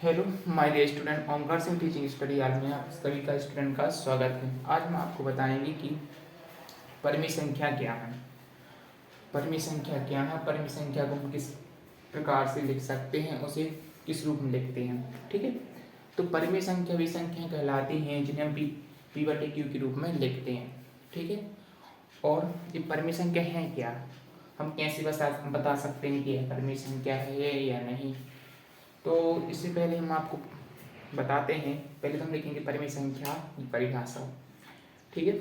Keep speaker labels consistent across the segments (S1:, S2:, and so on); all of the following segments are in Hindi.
S1: Hello my dear student, Omkar Singh teaching study yard में आप सभी का स्टूडेंट का स्वागत है। आज हम आपको बताएंगे कि परिमेय संख्या क्या है। परिमेय संख्या क्या है, परिमेय संख्या को हम किस प्रकार से लिख सकते हैं, उसे किस रूप में लिखते हैं। ठीक है, तो परिमेय संख्या वे संख्याएं कहलाती हैं जिन्हें हम पी बटे क्यू के रूप में लिखते हैं। ठीक है, और ये परिमेय संख्या है क्या, हम कैसे बता सकते हैं कि यह परिमेय संख्या है या नहीं। तो इससे पहले हम आपको बताते हैं, पहले तो हम लिखेंगे परिमेय संख्या की परिभाषा। ठीक है,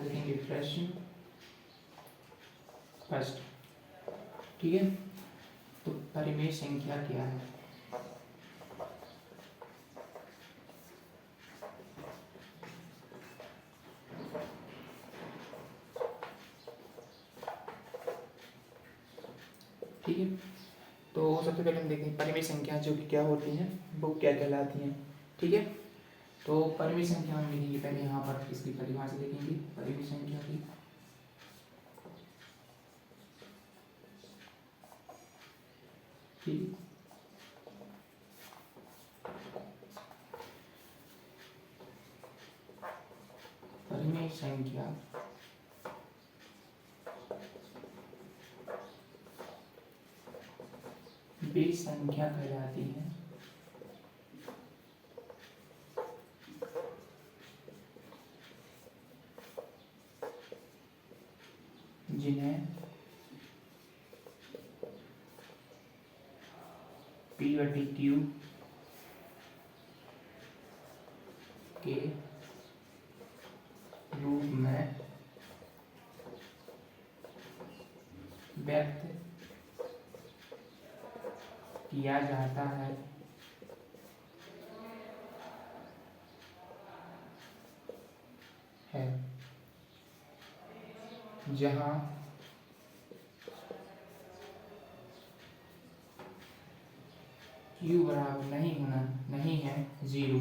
S1: लिखेंगे प्रश्न फर्स्ट। ठीक है, तो परिमेय संख्या क्या है। ठीक है, तो सबसे पहले हम देखेंगे परिमेय संख्या जो कि क्या होती हैं, वो क्या कहलाती हैं। ठीक है, तो परिमेय संख्या हम लिखेंगे, पहले यहाँ पर इसकी परिभाषा लिखेंगे परिमेय संख्या की। ठीक, परिमेय संख्या वे संख्या कहलाती है जिन्हें पी बटे क्यू के रूप में व्यक्त किया जाता है जहां क्यू बराबर नहीं है जीरो।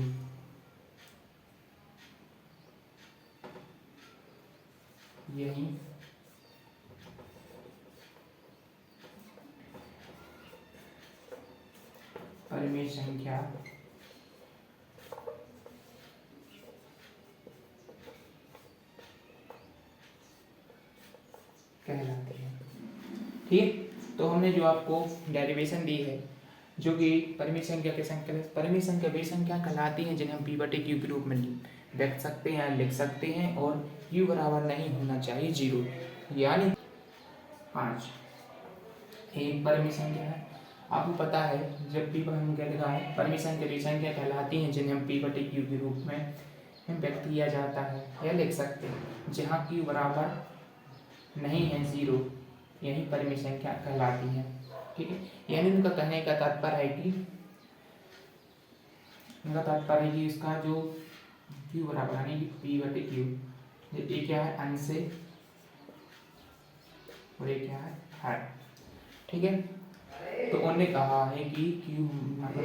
S1: यही परिमेय संख्या कहलाती है। ठीक है, तो हमने जो आपको डेरिवेशन दी है, जो कि परिमेय संख्या के परिमेय संख्या वे संख्या कहलाती हैं जिन्हें हम पी बटे क्यू के रूप में लिख सकते हैं, लिख सकते हैं, और क्यू बराबर नहीं होना चाहिए जीरो, यानी 5 एक परिमेय संख्या है। आपको पता है जब भी हम क्या लिखा है, परिमेय संख्या वे संख्या कहलाती हैं जिन्हें हम पी बटे क्यू के रूप में व्यक्त किया जाता है या लिख सकते हैं जहाँ क्यू बराबर नहीं है जीरो, यही परिमेय संख्या कहलाती है। ठीक है, यानी उनका कहने का तात्पर्य है कि इसका जो क्यू बराबर यानी कि पी बटे क्यू, ये क्या है अंश से और ये क्या है हर। ठीक है, तो उन्होंने कहा है कि क्यू मतलब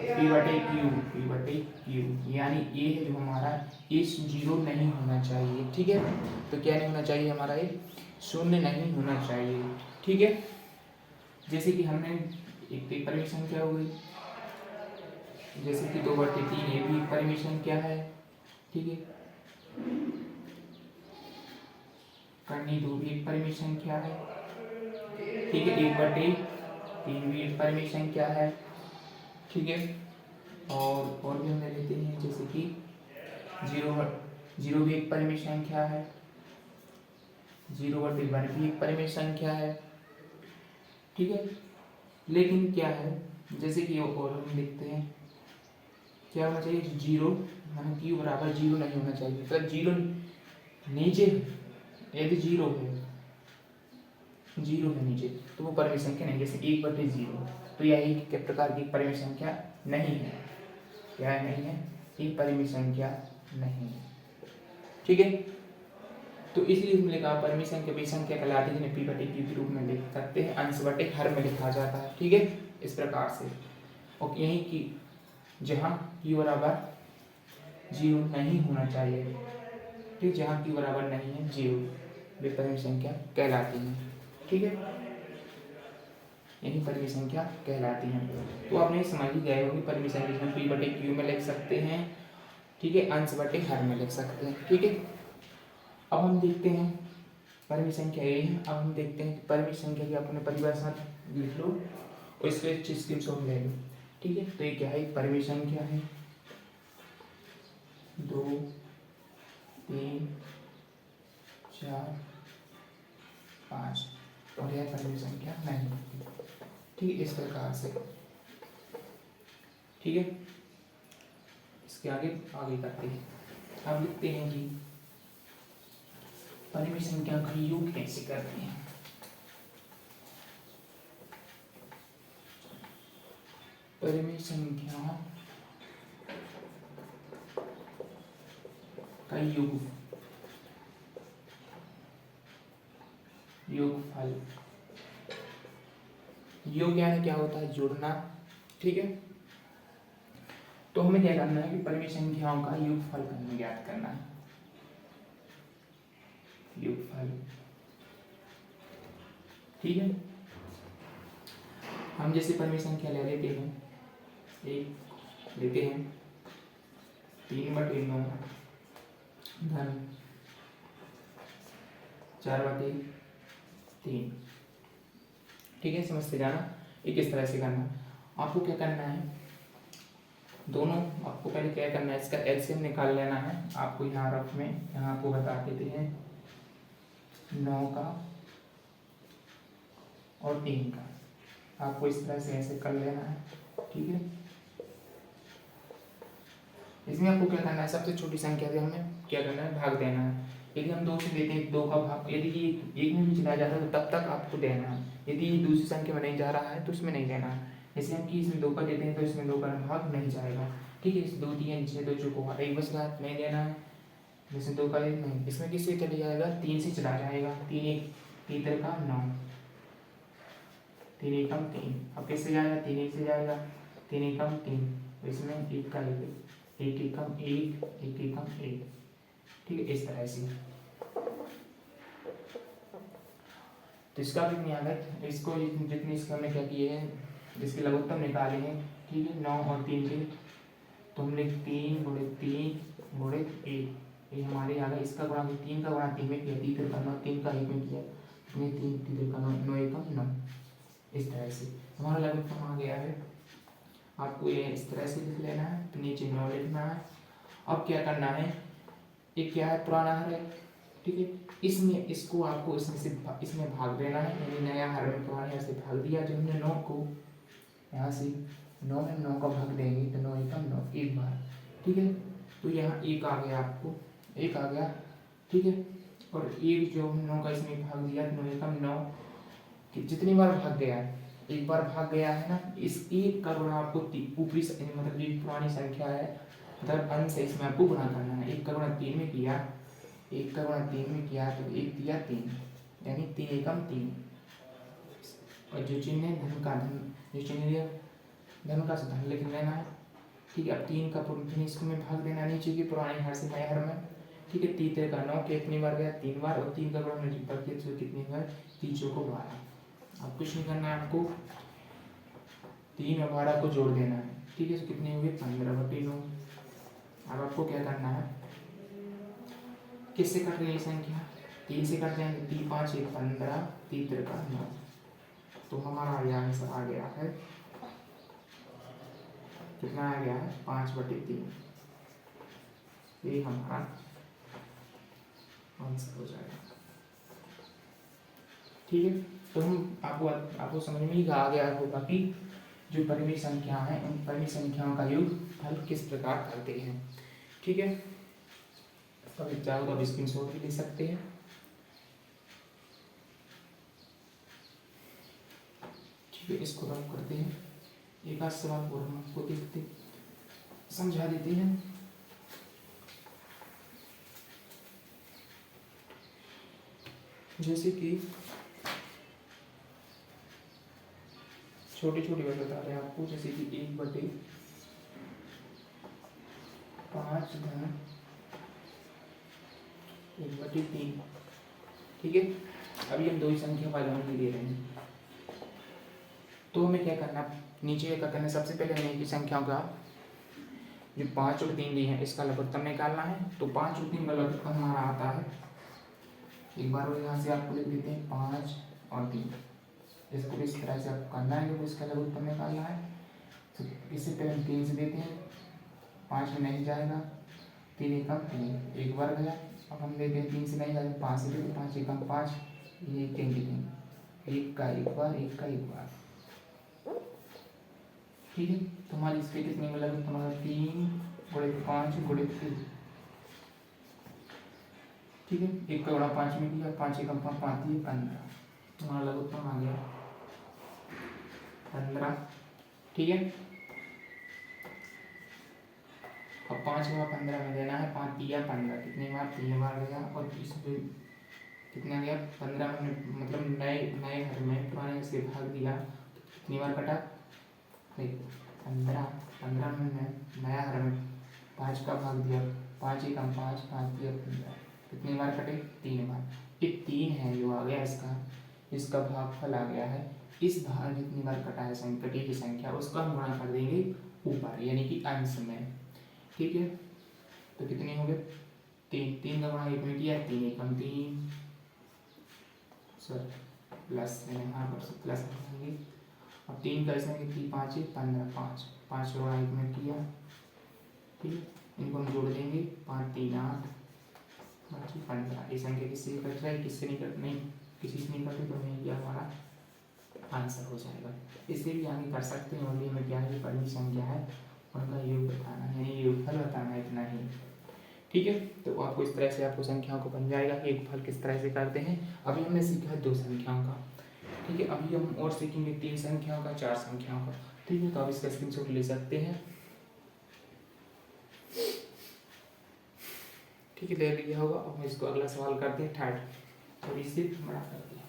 S1: पी बटे क्यू यानी ये जो हमारा इस जीरो नहीं होना चाहिए। ठीक है, तो क्या नहीं होना चाहिए, हमारा ये शून्य नहीं होना चाहिए। ठीक है, जैसे कि हमने एक परिमेय संख्या हो गई, जैसे कि 2/3 ये भी एक परिमेय संख्या है। ठीक है, करनी 2 भी एक परिमेय संख्या है। ठीक है, 1/3 भी एक परिमेय संख्या है। ठीक है, और भी हमने लेते हैं जैसे कि 0 भी एक परिमेय संख्या है, 0/1 भी एक परिमेय संख्या है। ठीक है, लेकिन क्या है, जैसे कि और हम लिखते हैं क्या होना चाहिए, जीरो मतलब क्यू बराबर जीरो नहीं होना चाहिए, मतलब जीरो नीचे, यदि जीरो है नीचे तो वो परिमेय संख्या नहीं। जैसे 1/0 तो यह एक प्रकार की परिमेय संख्या नहीं है, क्या नहीं है, एक परिमेय संख्या नहीं है। ठीक है, तो इसलिए हमने लिखा परिमेय संख्या वे संख्या कहलाती है जिन्हें पी बटे क्यू के रूप में लिख सकते हैं, अंश बटे हर में लिखा जाता है। ठीक है, इस प्रकार से, और यही कि जहाँ क्यू बराबर जीरो नहीं होना चाहिए, ठीक, जहाँ क्यू बराबर नहीं है जीरो, वे परिमेय संख्या कहलाती है। ठीक है, यानी परिमेय संख्या कहलाती हैं। तो आपने समझ ही गए होंगे परिमेय संख्या हम पी बटे क्यू में लिख सकते हैं, ठीक है, अंश बटे हर में लिख सकते हैं, ठीक है। अब हम देखते हैं परिमेय संख्या ये है। अब हम देखते हैं परिमेय संख्या की अपने परिभाषा लिख लो और इस पे स्क्रीनशॉट ले लो, ठीक है। तो ये क्या है, परिमेय संख्या है 2 3 4 5 और यह परिमेय संख्या नहीं, ठीक है, इस प्रकार से, ठीक है। इसके आगे करते हैं। अब लिखते हैं कि परिमेय संख्या का योग कैसे करते हैं। परिमेय संख्या का योगफल, योग यानी क्या होता है, जोड़ना, ठीक है। तो हमें क्या करना है कि परिमेय संख्याओं का योगफल हमें ज्ञात करना है, योगफल, ठीक है। हम जैसे परिमेय संख्या ले लेते हैं, एक लेते हैं 3/9 धन 4/3, ठीक है। समझते जाना ये किस तरह से करना। आपको क्या करना है, दोनों आपको पहले क्या करना है, इसका एलसीएम निकाल लेना है। आपको यहाँ रफ में यहाँ आपको बता देते हैं 9 का और 3 का, आपको इस तरह से ऐसे कर लेना है, ठीक है। इसमें आपको क्या करना है, सबसे छोटी संख्या से हमें क्या करना है, भाग देना है। यदि हम 2 से देते हैं, 2 का भाग यदि एक में भी चला जाता है तो तब तक आपको देना है। यदि दूसरी संख्या में नहीं जा रहा है तो उसमें नहीं देना है। जैसे हम कि इसमें 2 का देते हैं तो इसमें 2 का भाग नहीं जाएगा, ठीक है। इस 2 3 6 2 चौको 1 बच गया, नहीं देना है। जैसे 2 का नहीं, इसमें किससे चले जाएगा, 3 से चला जाएगा, 3 1 3 का 9, 3 एकम 3, अब किससे जाएगा, 3 1 से जाएगा, 3 एकम 3, इसमें 1 का 1 एकम 1 1 एकम 1, ठीक है, इस तरह से। तो इसका भी नियम इसको जितनी इसका हमने क्या किए हैं, जिसके लघुत्तम निकाले हैं, ठीक है, 9 और 3 के, तो हमने 3 गुणे 1 ये हमारे आ गए। इसका गुणा 3 का गुणा 3 में किया, 3 का 9 3 का 1 में किया, हमने 3 का 9 9 एकम 9, इस तरह से हमारा लघुत्तम आ गया है। आपको ये इस तरह से लिख लेना है, तो नीचे 9 लिखना है। अब क्या करना है, ये क्या है, पुराना हर है, ठीक है। इसमें इसको आपको इसमें भाग देना है, यानी नया हर में पुराने हर से भाग दिया। जब हमने 9 को यहाँ से 9 में 9 का भाग देंगे तो 9 एकम 9 एक बार, ठीक है। तो यहाँ 1 आ गया, आपको 1 आ गया, ठीक है। और 1 जो 9 का इसमें भाग दिया 9 एकम 9, जितनी बार भाग गया है, एक बार भाग गया है ना, इस 1 का गुणा आपको ऊपरी मतलब जो पुरानी संख्या है मतलब अंश से इसमें आपको गुणा करना है। 1 का गुणा 3 में किया, 1 का गुणा 3 में किया तो 1 दिया 3, यानी 3 एकम 3, और जो चिन्ह है धन का धन, जो चिन्ह दिया धन का धन लिख लेना है, ठीक है। अब 3 का फिर इसको में भाग देना नीचे की पुराने हर से नए हर में, ठीक है। 3 का 9 कितनी बार गया, 3 बार, और 3 का गुणा मल्टीपल किया तो कितनी बार, 3 को 12। अब कुछ नहीं करना है आपको, 3 और 12 को जोड़ देना है, ठीक है। तो कितने हुए, 15/9। अब आपको क्या करना है, किससे कट रही है संख्या, 3 से कट जाएंगे, 3 5 1 15, 3 का 9, तो हमारा यह आंसर आ गया है, कितना आ गया है, 5/3, ये हमारा आंसर हो जाएगा, ठीक है। तो हम आपको समझ में ही आ गया होगा कि जो परिमेय संख्या है उन परिमेय संख्याओं का योगफल किस प्रकार करते हैं, ठीक है। कभी चाहो तो आप स्क्रीनशॉट भी ले सकते हैं, ठीक है। इसको रफ करते हैं, एक आध सवाल और हम आपको देखते समझा देते हैं। जैसे कि छोटी छोटी बात बता रहे हैं आपको, जैसे कि 1/5 धन 1/3, ठीक है। अभी हम दो ही संख्या वाले दे रहे हैं, तो हमें क्या करना, नीचे क्या करना, सबसे पहले हमें एक ही संख्याओं का जो 5 और 3 दी है इसका लघुत्तम निकालना है। तो 5 और 3 का लघुत्तम हमारा आता है, एक बार और यहाँ से आपको लिख देते हैं 5 और 3। इसको इस तरह से आपको करना है, इसका लघुत्तम निकालना है। तो इससे पहले हम 3 से देते हैं, 5 में नहीं जाएगा, 3 एकम 3, एक बार गया। अब हम देते हैं 3 से नहीं जाएगा, 5 से देते, 5 एकम 5, ये 3 की 3, एक का एक बार, एक का एक बार। ठीक है, तो हमारी इस पे कितनी में लघुत्तम होगा, 3 गुणित 5 गुणित 3। ठीक है, एक का गुणा 5 में किया, 5 एकम 5, 5 3 15, हमारा लघुत्तम आ गया 15। ठीक है, अब 5 गुणा 15 में देना है, 5 3 15, कितनी बार, 3 बार गया। और इसमें कितना गया, 15 में, मतलब नए नए घर में पुराने से भाग दिया, कितनी बार कटा, 15 में नया घर में 5 का भाग दिया, 5 एकम 5, 5 3 15, कितनी बार कटे, 3 बार। ये 3 है जो आ गया इसका भागफल आ गया है। इस भाग जितनी बार कटा है कटी की संख्या, उसका हम गुणा कर देंगे ऊपर, यानी कि अंश में। ठीक है, तो कितने हो गए, 3 का गुणा 1 में किया, 3 एकम 3, सॉरी प्लस यहाँ पर प्लस करेंगे। अब 3 का इसमें कितनी, 5 15, 5 का गुणा 1 में किया। ठीक है, इनको हम जोड़ देंगे, 5 3 8, 15। ये संख्या किससे कट रहा है, किससे नहीं कट, नहीं किसी से नहीं कटे, तो हमें यह हमारा आंसर हो जाएगा। इससे भी आगे कर सकते हैं, और हमें क्या है, बड़ी संख्या है उनका योग बताना है, यानी योगफल बताना है, इतना ही। ठीक है, तो आपको इस तरह से आपको संख्याओं को बन जाएगा कि योगफल किस तरह से करते हैं। अभी हमने सीखा है 2 संख्याओं का। ठीक है, अभी हम और सीखेंगे 3 संख्याओं का, 4 संख्याओं का। ठीक है, तो आप इसका स्क्रीनशॉट ले सकते हैं। ठीक है, ले लिया होगा। अब हम इसको अगला सवाल करते हैं, थर्ड, थोड़ी सी बड़ा कर दिया।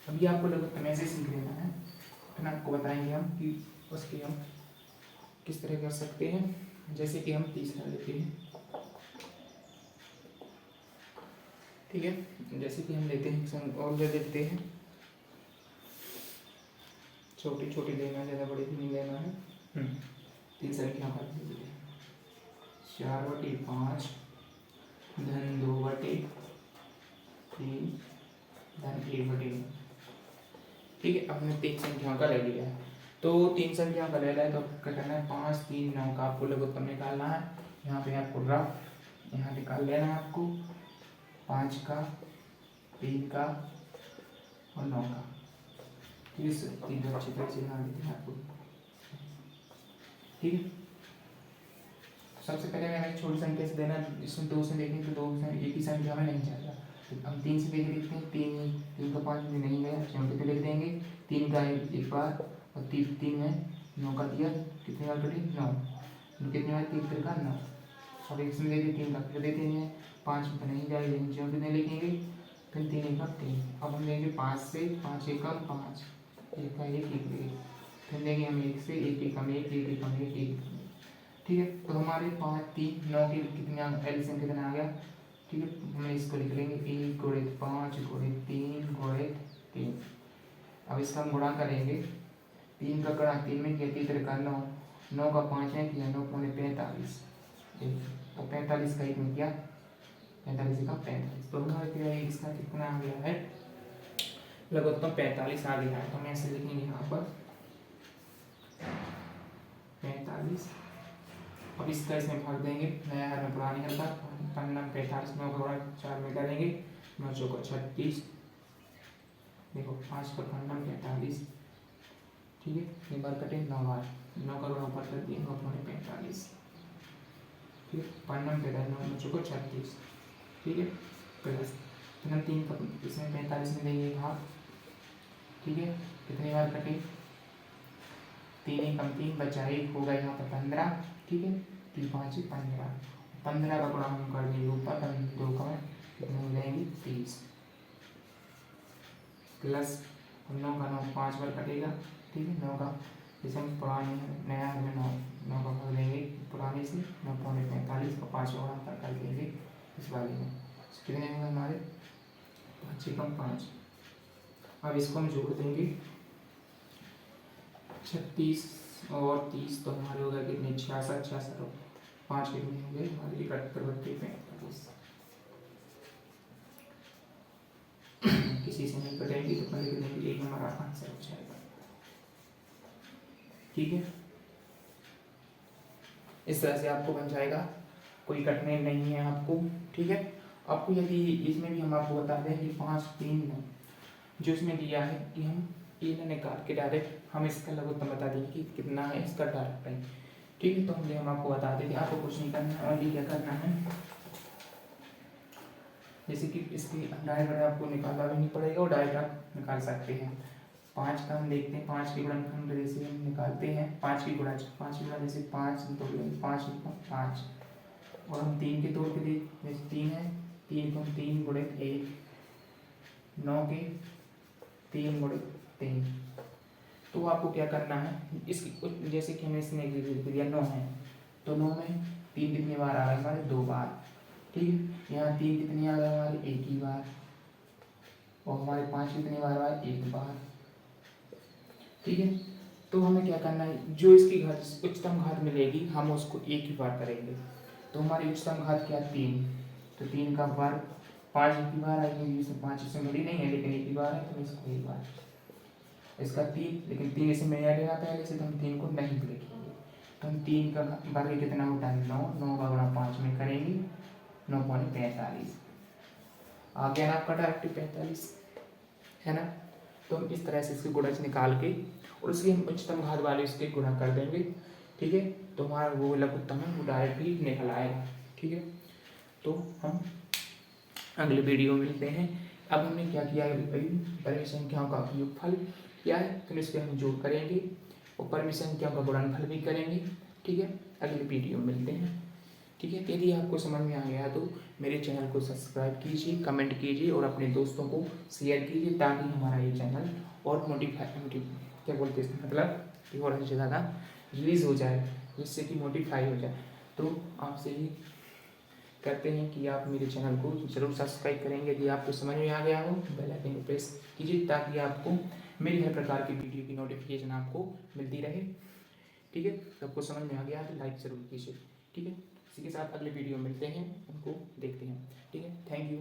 S1: अभी आपको लघुत्तम ऐसे सीख लेना है, फिर आपको बताएंगे हम कि उसके हम किस तरह कर सकते हैं। जैसे कि हम तीसरा लेते हैं। ठीक है, जैसे कि हम लेते हैं और ले लेते हैं, छोटी छोटी लेना है, ज़्यादा बड़ी भी नहीं लेना है। 3 संख्या पर 4/5 धन 2/3 धन 1/9। ठीक है, अब हमने 3 संख्याओं का ले लिया है। तो 3 संख्याओं का ले लिया है, तो क्या करना है, 5 3 9 का आपको लघुत्तम निकालना है। यहाँ पे आपको रफ यहाँ निकाल लेना है आपको, 5 का, 3 का और 9 का। ठीक है, 3 को अच्छी तरह से बना देते हैं आपको। ठीक है, सबसे पहले हमें छोटी संख्या से देना, इसमें 2 से देखें तो 2 से एक ही संख्या में नहीं जाएगा। तो हम 3 से देख देखते हैं, 3 का 5 में नहीं गया, चौथे पे लिख देंगे, 3 का एक बार, और 3 में 9 का दिया, कितनी बार कटे, 9, कितनी बार, 3 3 का 9। अब इसमें देते 3 का फिर देते हैं, 5 में तो नहीं जाएगा, लेकिन चौथे में लिखेंगे, फिर 3 एकम 3। अब हम देंगे 5 से, 5 एकम 5, एक का एक फिर देंगे हम 1 से, 1 एकम 1, 1 एकम 1, 1। ठीक है, तो हमारे 5 3 9 की कितने एलसीएम कितना आ गया। ठीक है, हम इसको लिख लेंगे 1 गुणित 5 गुणित 3 गुणित 3। अब इसका हम गुणा करेंगे, 3 का गुणा 3 में किया, 3 का 9, 9 का 5 में किया, 9 पौने 45, तो 45 का 1 में किया, 45 का 45। तो हमारे क्या है, इसका कितना आ गया है, लघुत्तम 45 आ गया है। तो हम ऐसे लिखेंगे यहाँ पर 45। अब इसका इसमें भाग देंगे, नया घर में पुरानी घर पर, 15 45 9 का 4 में करेंगे, 9 चौको 36, देखो 5 का 15 45। ठीक है, ये बार कटे 9 बार, 9 का गुणा ऊपर कर दिए, 9 पौने 45। ठीक है, 15 45 9 चौको 36। ठीक है, प्लस फिर हम 3 का इसमें 45 में देंगे भाग। ठीक है, कितनी बार कटे, 3 एकम 3 बचा 1, होगा यहाँ पर 15। ठीक है, 3 5 15, 15 का गुणा हम कर देंगे ऊपर, 2 का कितने हो जाएंगे 30, प्लस 9 का 9 5 बार कटेगा। ठीक है, 9 का जैसे हम पुराने नया में 9 का भाग लेंगे पुराने से, 9 पौने 45 का 5 गुणा कर देंगे इस वाले में, कितने होंगे हमारे 5 एकम 5। अब इसको हम जोड़ देंगे, 36 और 30 तो हमारे हो गए कितने, 66 और 5 कितने हो गए हमारे 71 45। किसी से नहीं कटेगी तो पहले कितने की एक हमारा आंसर हो जाएगा। ठीक है, इस तरह से आपको बन जाएगा, कोई कठिनाई नहीं है आपको। ठीक है, आपको यदि इसमें भी हम आपको बता दें कि 5 3 जो इसमें दिया है कि हम ये निकाल के डायरेक्ट हम इसका लघुत्तम बता देंगे कि कितना है इसका डायरेक्ट टाइम। ठीक है, तो हम आपको बता देंगे, आपको कुछ नहीं करना है, ओनली क्या करना है, जैसे कि इसकी डायरेक्ट आपको निकालना भी नहीं पड़ेगा और डायरेक्ट आप निकाल सकते हैं। 5 का हम देखते हैं, 5 के गुणनखंड जैसे हम निकालते हैं, 5 की गुणा जैसे 5 तो 5 5 और हम 3 के तौर पे जैसे 3 है, 3 को हम 3 गुणित 1, 9 के 3 गुणित 3। तो आपको क्या करना है, इसकी जैसे कि हमने इसमें दिया 9 है तो 9 में 3 कितनी बार आ रहा है हमारे, 2 बार। ठीक है, यहाँ 3 कितनी आ रहा है हमारी, 1 ही बार, और हमारे 5 कितनी बार आ रहा है, 1 बार। ठीक है, तो हमें क्या करना है, जो इसकी घात उच्चतम घात मिलेगी हम उसको 1 ही बार करेंगे। तो हमारी उच्चतम घात क्या, 3, तो 3 का वर्ग 5 की बार आएगी, इसमें 5 इसमें बड़ी नहीं है लेकिन 1 की बार है तो इसको 1 बार, इसका 3, लेकिन 3 इसे में लेना पहले से तो हम 3 को नहीं लिखेंगे। तो हम 3 का वर्ग कितना होता है, 9, 9 का गुणा 5 में करेंगे, 9 पॉइंट 45 आ गया ना आपका डायरेक्ट 45 है ना। तो हम इस तरह से इसके गुणज निकाल के और उसकी हम उच्चतम घात वाले इसके गुणा कर देंगे। ठीक है, तो हमारा वो लघुत्तम है वो डायरेक्ट ही निकल आएगा। ठीक है, तो हम अगले वीडियो में मिलते हैं। अब हमने क्या किया है, परिमेय संख्याओं का योगफल किया है, तो इसके हम जोड़ करेंगे और परिमेय संख्याओं का गुणनफल भी करेंगे। ठीक है, अगले वीडियो में मिलते हैं। ठीक है, यदि आपको समझ में आ गया तो मेरे चैनल को सब्सक्राइब कीजिए, कमेंट कीजिए और अपने दोस्तों को शेयर कीजिए ताकि हमारा ये चैनल और क्या बोलते हैं मतलब कि और अच्छे ज़्यादा रिलीज हो जाए, जिससे कि मोटिफाई हो जाए। तो आपसे ही कहते हैं कि आप मेरे चैनल को जरूर सब्सक्राइब करेंगे। यदि आपको समझ में आ गया हो बेल आइकन को प्रेस कीजिए ताकि आपको मेरी हर प्रकार की वीडियो की नोटिफिकेशन आपको मिलती रहे। ठीक है, सबको समझ में आ गया तो लाइक ज़रूर कीजिए। ठीक है, इसी के साथ अगले वीडियो मिलते हैं, उनको देखते हैं। ठीक है, थैंक यू।